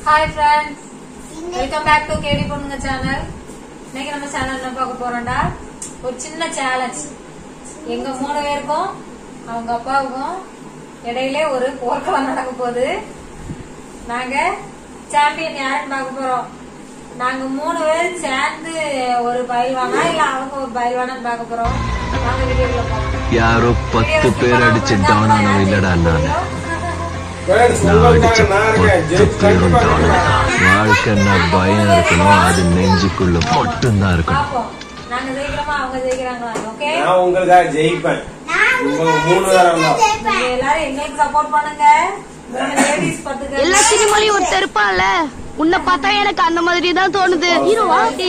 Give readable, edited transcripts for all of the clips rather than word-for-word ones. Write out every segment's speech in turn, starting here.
Hi friends, welcome back to KD Ponunga channel. இன்னைக்கு நம்ம சேனல்ல பார்க்க போறோம்டா ஒரு சின்ன சேலஞ்ச். எங்க மூணு பேருக்கும் அவங்க அப்பாவுக்கும் இடையில ஒரு போர்க்களம் நடக்க போகுது. நாங்க சாம்பியன் யாருன்னு பார்க்க போறோம். நாங்க மூணு பேரும் சேர்ந்து ஒரு பயில்வானா இல்ல அவங்க ஒரு பயில்வானான்னு பார்க்க போறோம். வாங்க வீடியோக்குள்ள போலாம். யாரோ 10 பேர் அடிச்சு டவுன் ஆனவ இல்லடா நான். வாழ்க்கைன்னா பயம் இருக்கணும், அது நெஞ்சுக்குள்ள மட்டும்தான் இருக்கணும். உங்களுக்காக ஜெயிப்பேன். எல்லா சினிமாலையும் ஒரு இருப்பான்ல, உன்னை பார்த்தா எனக்கு அந்த மாதிரி தான் தோணுது.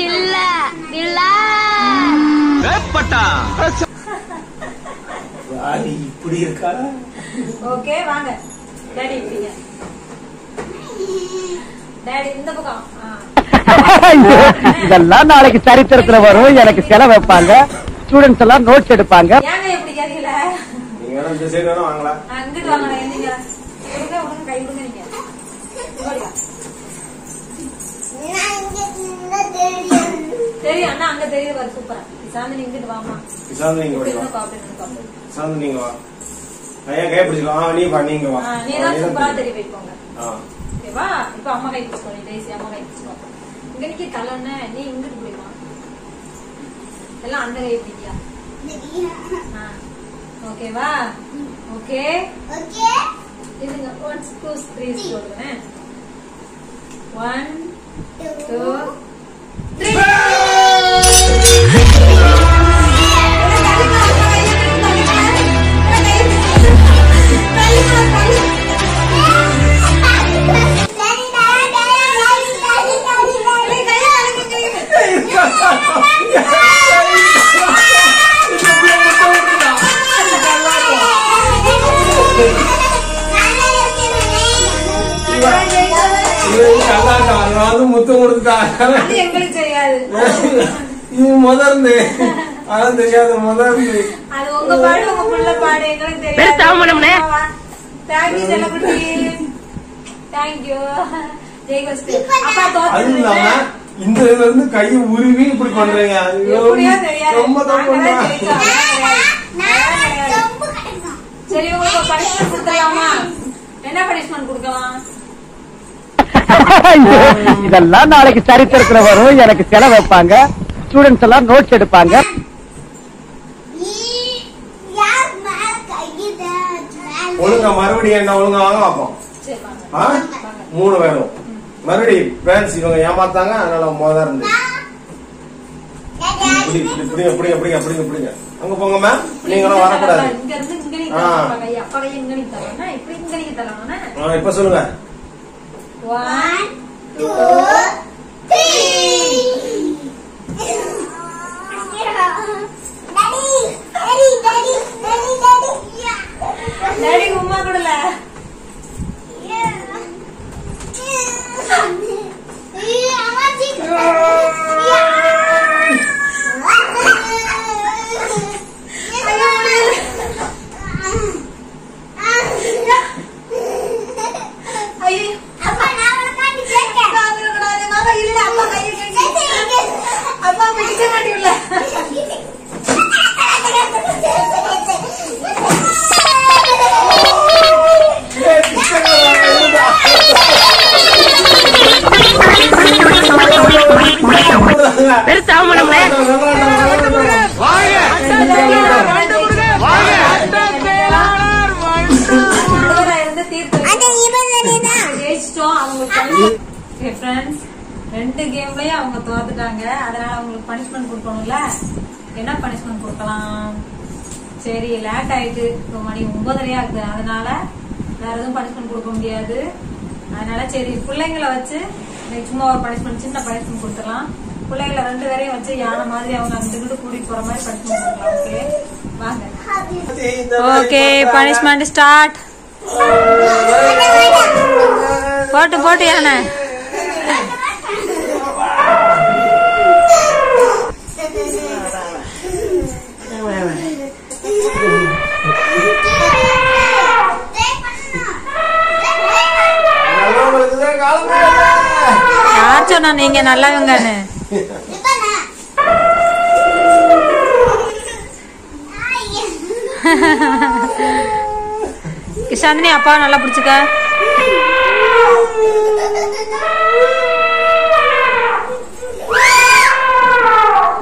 இல்ல இல்ல இப்படி இருக்கா? ஓகே வாங்க டாடி இப்படிங்க. டாடி இந்த பக்கம். இதெல்லாம் நாளைக்கு சரித்திரத்துல வரும். எனக்கு செலவு வைப்பாங்க, ஸ்டூடெண்ட்ஸ் எல்லாம் நோட்ஸ் எடுப்பாங்க. ஏங்க இப்படி கேக்கல? நீங்க வேற இந்த சைடு வேணா வாங்களா? அங்கிட்டு வாங்க. நீங்க விடுங்க விடுங்க, கை விடுங்க. நீங்க சரி அண்ணா அங்க தெரியுது பாரு. சூப்பரா சாந்தி இங்கிட்டு வாமா. சாந்தி நீங்க வா. சாந்தி நீங்க வா. ஐயா கை பிடிச்சுக்கோ. நீ வா. நீங்க வா. நீ தான் சூப்பரா தெரிய வைப்போங்க. ஓகேவா? இப்போ அம்மா கை பிடிச்சுக்கோ. நீ டேசி அம்மா கை பிடிச்சுக்கோ. இங்க நிக்கி தலன்னு நீ இங்கிட்டு போய்மா. எல்லாம் அந்த கை பிடிக்கியா? ஓகேவா? Okay okay. இதுங்க 1 2 3 சொல்லுங்க. 1 2 3. முத்தம் கொடுத்தாங்க. இது முதர்ந்து அதான் தெரியாது. முதர்ந்து அது உங்க பாடு, உங்க புள்ள பாடு, எங்களுக்கு தெரியாது. தேங்க்யூ செல்லக்குட்டி. தேங்க்யூ ஜெய்கஸ்டி. அப்பா தோத்துறீங்க. இந்த இதுல இருந்து கையை உருவி இப்படி பண்றீங்க. ரொம்ப தப்பு. சரி உங்களுக்கு பனிஷ்மெண்ட் கொடுக்கலாமா? என்ன பனிஷ்மெண்ட் கொடுக்கலாம்? இதெல்லாம் நாளைக்கு சரித்திரத்துல வரும். எனக்கு செலவு வைப்பாங்க, ஸ்டூடெண்ட்ஸ் எல்லாம் நோட்ஸ் எடுப்பாங்க. ஒழுங்கா மறுபடியும் என்ன ஒழுங்கா வாங்க பார்ப்போம். 3 வேணும் மறுபடியும். பேரண்ட்ஸ் இவங்க ஏமாத்தாங்க, அதனால மொதல் இருந்து இப்படி இப்படி அப்படி அப்படி அப்படிங்க. அங்க போங்க மேம். நீங்களும் வரக்கூடாது. இப்ப சொல்லுங்க. 1 2 3. டாடி உம்மா கொடுல. ரெண்டு கேம்லயும் அவங்க தோத்துட்டாங்க. அதனால அவங்களுக்கு பனிஷ்மெண்ட் கொடுக்கணும்ல. என்ன பனிஷ்மெண்ட் கொடுக்கலாம்? சரி லேட் ஆயிட்டு, இப்போ மணி 9:30 ஆகுது. அதனால வேற எதுவும் பனிஷ்மெண்ட் கொடுக்க முடியாது. அதனால சரி பிள்ளைங்களை வச்சு சும்மா ஒரு பனிஷ்மெண்ட், சின்ன பனிஷ்மெண்ட் கொடுத்துடலாம். பிள்ளைகளை 2 பேரையும் வச்சு யானை மாதிரி அவங்க அங்கிட்டு கூட்டிட்டு போற மாதிரி பனிஷ்மெண்ட் கொடுக்கலாம். ஓகே வாங்க. Okay punishment start. போட்டு போட்டு யானை. காலம் யார் சொன்னா நீங்க நல்லவங்கன்னு? கிஷாந்தினி அப்பா நல்லா பிடிச்சுக்க.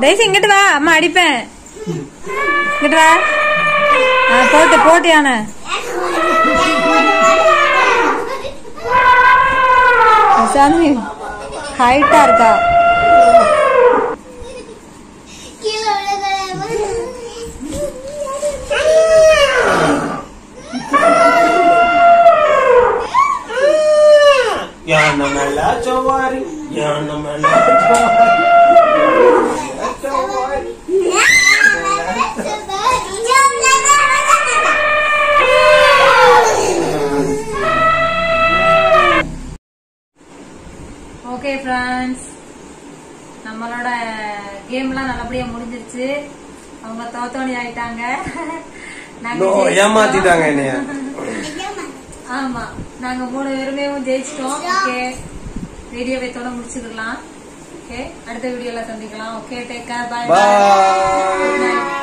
தயவுசு இங்கிட்டு வா, அம்மா அடிப்பேன். இங்கிட்டு வா. போட்டு போட்டியான கிஷாந்தினி ஹைட்டா இருக்கா. ஓகே ஃப்ரெண்ட்ஸ், நம்மளோட கேம்லாம் நல்லபடியா முடிஞ்சிருச்சு. அவங்க தோத்தோணி ஆயிட்டாங்க. ஏமாத்திட்டாங்க என்னைய. ஆமா, நாங்க 3 பேருமே ஜெயிச்சிட்டோம். ஓகே, வீடியோவை தோட முடிச்சுக்கலாம். ஓகே, அடுத்த வீடியோல சந்திக்கலாம். Okay, take care, bye by.